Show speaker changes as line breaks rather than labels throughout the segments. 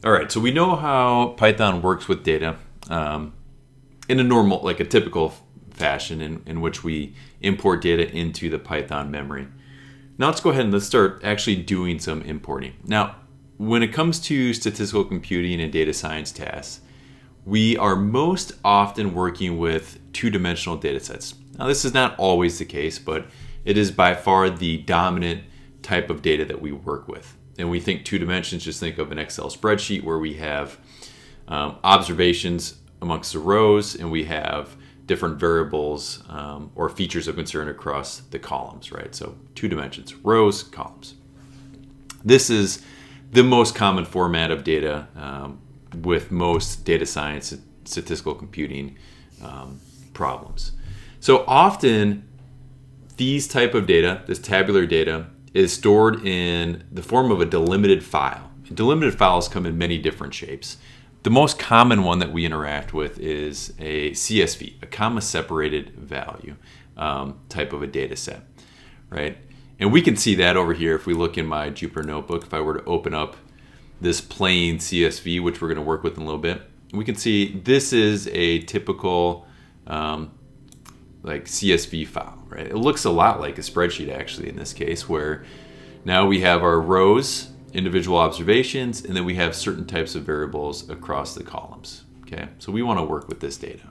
All right, so we know how Python works with data in a normal, like a typical fashion in which we import data into the Python memory. Now let's go ahead and let's start actually doing some importing. Now, when it comes to statistical computing and data science tasks, we are most often working with two-dimensional data sets. Now, this is not always the case, but it is by far the dominant type of data that we work with. And we think two dimensions, just think of an Excel spreadsheet where we have observations amongst the rows and we have different variables or features of concern across the columns, right? So two dimensions, rows, columns. This is the most common format of data with most data science and statistical computing problems. So often these type of data, this tabular data, is stored in the form of a delimited file. Delimited files come in many different shapes. The most common one that we interact with is a CSV, a comma separated value type of a data set, right? And we can see that over here if we look in my Jupyter Notebook. If I were to open up this plain CSV, which we're going to work with in a little bit, we can see this is a typical like CSV file, right? It looks a lot like a spreadsheet actually in this case, where now we have our rows, individual observations, and then we have certain types of variables across the columns. Okay, so we want to work with this data.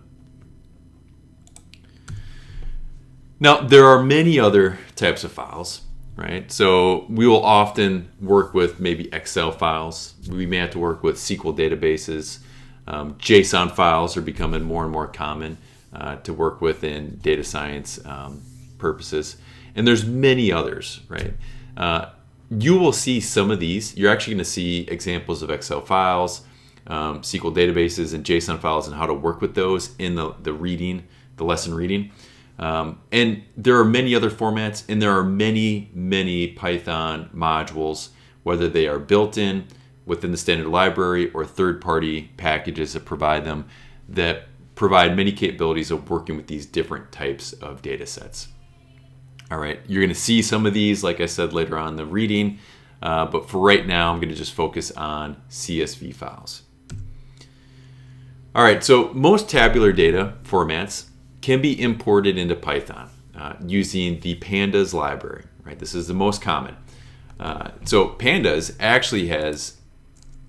Now, there are many other types of files, right? So we will often work with maybe Excel files. We may have to work with SQL databases. JSON files are becoming more and more common to work with in data science purposes. And there's many others, right? You will see some of these. You're actually going to see examples of Excel files, SQL databases, and JSON files and how to work with those in the lesson reading. And there are many other formats, and there are many Python modules, whether they are built in within the standard library or third-party packages that provide them, that provide many capabilities of working with these different types of data sets. All right, you're going to see some of these, like I said, later on in the reading, but for right now, I'm going to just focus on CSV files. All right, so most tabular data formats can be imported into Python using the pandas library, right? This is the most common. So pandas actually has,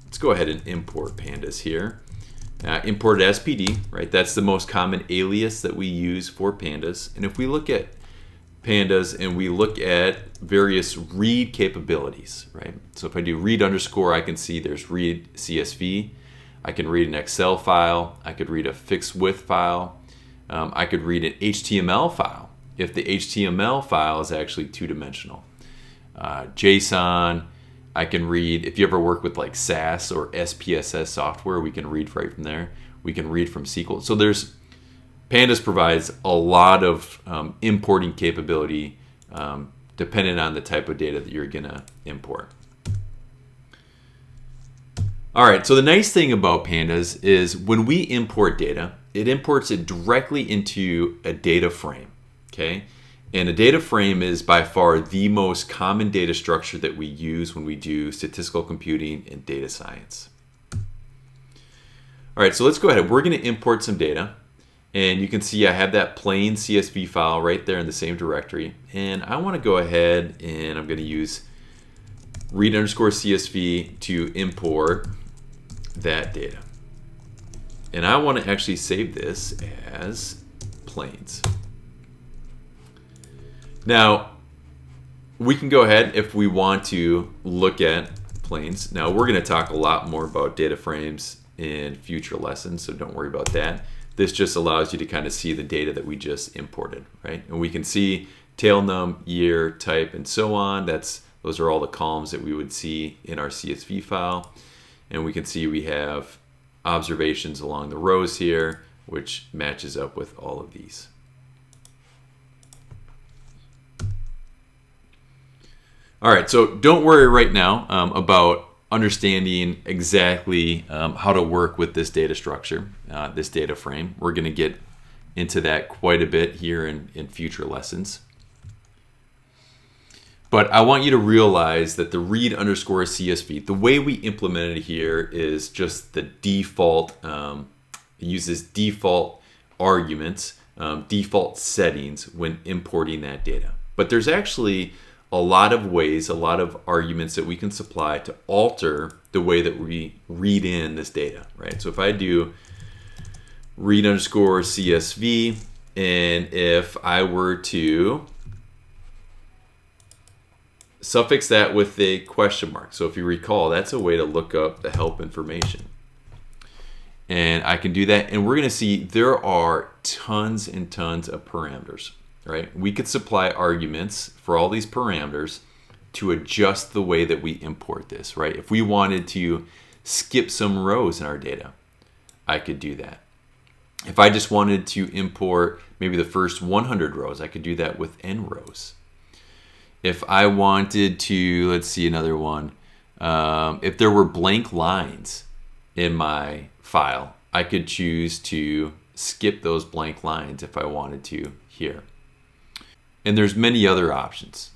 let's go ahead and import pandas here. Import as SPD, right? That's the most common alias that we use for pandas. And if we look at pandas and we look at various read capabilities, right? So if I do read underscore, I can see there's read CSV. I can read an Excel file. I could read a fixed width file. I could read an HTML file if the HTML file is actually two-dimensional. JSON, I can read, if you ever work with like SAS or SPSS software, we can read right from there. We can read from SQL. So Pandas provides a lot of importing capability depending on the type of data that you're gonna import. All right, so the nice thing about Pandas is when we import data, it imports it directly into a data frame, okay? And a data frame is by far the most common data structure that we use when we do statistical computing and data science. All right, so let's go ahead. We're going to import some data. And you can see I have that plain CSV file right there in the same directory. And I want to go ahead and I'm going to use read underscore CSV to import that data. And I want to actually save this as plains. Now, we can go ahead if we want to look at plains. Now, we're going to talk a lot more about data frames in future lessons, so don't worry about that. This just allows you to kind of see the data that we just imported, right? And we can see tail num, year, type, and so on. Those are all the columns that we would see in our CSV file. And we can see we have observations along the rows here, which matches up with all of these. All right, so don't worry right now about understanding exactly how to work with this data structure, this data frame. We're going to get into that quite a bit here in future lessons. But I want you to realize that the read underscore CSV, the way we implement it here is just the default, it uses default arguments, default settings when importing that data. But there's actually a lot of ways, a lot of arguments that we can supply to alter the way that we read in this data, right? So if I do read underscore CSV, and if I were to suffix that with a question mark. So if you recall, that's a way to look up the help information. And I can do that. And we're going to see there are tons and tons of parameters, right? We could supply arguments for all these parameters to adjust the way that we import this, right? If we wanted to skip some rows in our data, I could do that. If I just wanted to import maybe the first 100 rows, I could do that with n rows. If I wanted to, let's see another one. If there were blank lines in my file, I could choose to skip those blank lines if I wanted to here. And there's many other options.